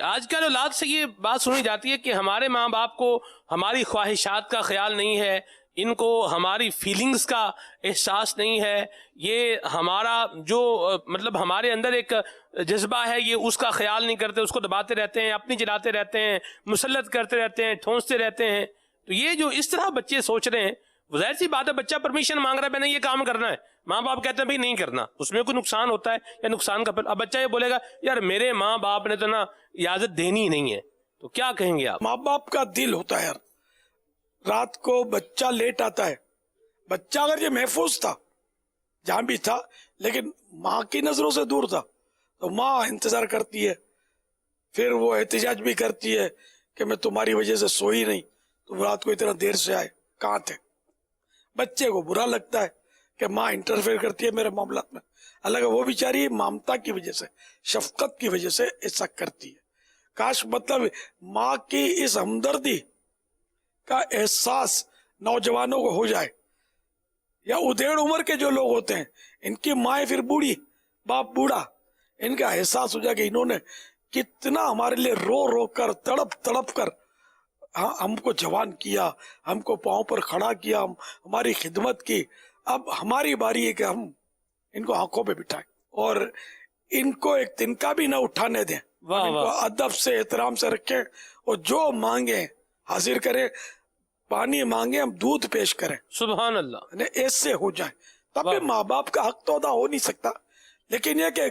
آج کل اولاد سے یہ بات سنی جاتی ہے کہ ہمارے ماں باپ کو ہماری خواہشات کا خیال نہیں ہے، ان کو ہماری فیلنگز کا احساس نہیں ہے، یہ ہمارا جو مطلب ہمارے اندر ایک جذبہ ہے یہ اس کا خیال نہیں کرتے، اس کو دباتے رہتے ہیں، اپنی جلاتے رہتے ہیں، مسلط کرتے رہتے ہیں، ٹھونستے رہتے ہیں. تو یہ جو اس طرح بچے سوچ رہے ہیں، ظاہر سی بات ہے بچہ پرمیشن مانگ رہا ہے میں نے یہ کام کرنا ہے، ماں باپ کہتے ہیں بھائی نہیں کرنا، اس میں کوئی نقصان ہوتا ہے یا نقصان کا اب بچہ یہ بولے گا یار میرے ماں باپ نے تو نا اجازت دینی ہی نہیں ہے، تو کیا کہیں گے آپ؟ ماں باپ کا دل ہوتا ہے یار. رات کو بچہ لیٹ آتا ہے، بچہ اگر یہ محفوظ تھا جہاں بھی تھا لیکن ماں کی نظروں سے دور تھا تو ماں انتظار کرتی ہے، پھر وہ احتجاج بھی کرتی ہے کہ میں تمہاری وجہ سے سوئی نہیں، تم رات کو اتنا دیر سے آئے کہاں تھے. بچے کو برا لگتا ہے کہ ماں انٹرفیئر کرتی ہے میرے معاملات میں، حالانکہ وہ بیچاری ممتا کی وجہ سے، شفقت کی وجہ سے ایسا کرتی ہے. کاش مطلب ماں کی اس ہمدردی کا احساس نوجوانوں کو ہو جائے، یا ادھیڑ عمر کے جو لوگ ہوتے ہیں ان کی مائیں پھر بوڑھی، باپ بوڑھا، ان کا احساس ہو جائے کہ انہوں نے کتنا ہمارے لیے رو رو کر تڑپ تڑپ کر ہم کو جوان کیا، ہم کو پاؤں پر کھڑا کیا، ہماری خدمت کی، اب ہماری باری ہے کہ ہم ان کو آنکھوں پہ بٹھائیں اور ان کو ایک تنکا بھی نہ اٹھانے دیں، ان کو ادب سے احترام سے رکھیں اور جو مانگیں حاضر کریں، پانی مانگیں ہم دودھ پیش کریں، سبحان اللہ. ایسے ہو جائے تب بھی ماں باپ کا حق تو ادا ہو نہیں سکتا، لیکن یہ کہ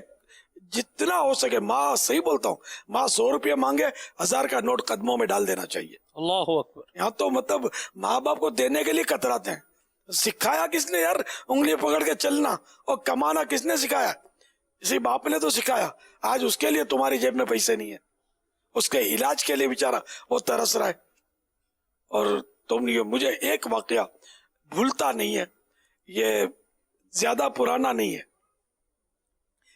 جتنا ہو سکے، ماں صحیح بولتا ہوں، ماں 100 روپیہ مانگے 1000 کا نوٹ قدموں میں ڈال دینا چاہیے. اللہ اکبر. یہاں تو مطلب ماں باپ کو دینے کے لیے کتراتے ہیں. سکھایا کس نے یار انگلی پکڑ کے چلنا اور کمانا کس نے سکھایا؟ اسی باپ نے تو سکھایا. آج اس کے لیے تمہاری جیب میں پیسے نہیں ہیں، اس کے علاج کے لیے بیچارہ وہ ترس رہا ہے. اور تم مجھے ایک واقعہ بھولتا نہیں ہے، یہ زیادہ پرانا نہیں ہے،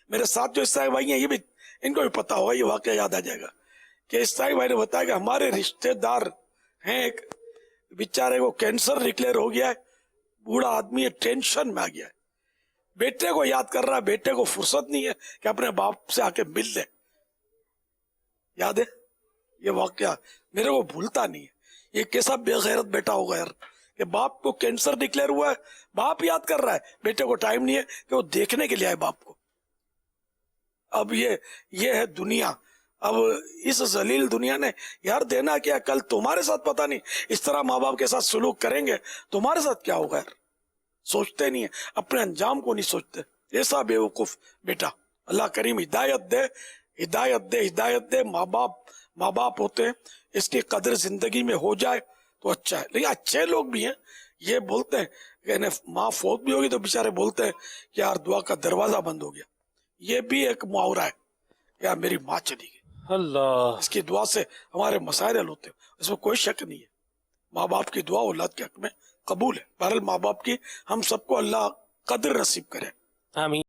میرے ساتھ جو اسرائیل بھائی ہیں یہ بھی ان کو بھی پتا ہوگا، یہ واقعہ یاد آ جائے گا کہ اسرائیل بھائی نے بتایا کہ ہمارے رشتے دار ہیں، ایک بیچارے کو کینسر ڈکلیئر ہو گیا ہے، بوڑھا آدمی ہے، ٹینشن میں آ گیا ہے، بیٹے کو یاد کر رہا ہے، بیٹے کو فرصت نہیں ہے کہ اپنے باپ سے آ کے مل لے. یاد ہے یہ واقعہ، میرے کو بھولتا نہیں ہے. یہ کیسا بے غیرت بیٹا ہوگا یار کہ باپ کو کینسر ڈکلیئر ہوا ہے، باپ یاد کر رہا ہے، بیٹے کو ٹائم نہیں ہے کہ وہ دیکھنے کے لیے آئے باپ کو. اب یہ ہے دنیا. اب اس ذلیل دنیا نے یار دینا کیا، کل تمہارے ساتھ پتہ نہیں اس طرح ماں باپ کے ساتھ سلوک کریں گے تمہارے ساتھ کیا ہوگا یار. سوچتے نہیں ہیں، اپنے انجام کو نہیں سوچتے. ایسا بے وقوف بیٹا. اللہ کریم ہدایت دے، ہدایت دے، ہدایت دے. ماں باپ ہوتے ہیں، اس کی قدر زندگی میں ہو جائے تو اچھا ہے. لیکن اچھے لوگ بھی ہیں یہ بولتے ہیں کہ ماں فوت بھی ہوگی تو بیچارے بولتے ہیں کہ یار دعا کا دروازہ بند ہو گیا. یہ بھی ایک محاورہ ہے، یار میری ماں چلی گئی. اللہ، اس کی دعا سے ہمارے مسائل حل ہوتے ہیں، اس میں کوئی شک نہیں ہے. ماں باپ کی دعا اولاد کے حق میں قبول ہے. بہرحال ماں باپ کی ہم سب کو اللہ قدر نصیب کرے. آمین.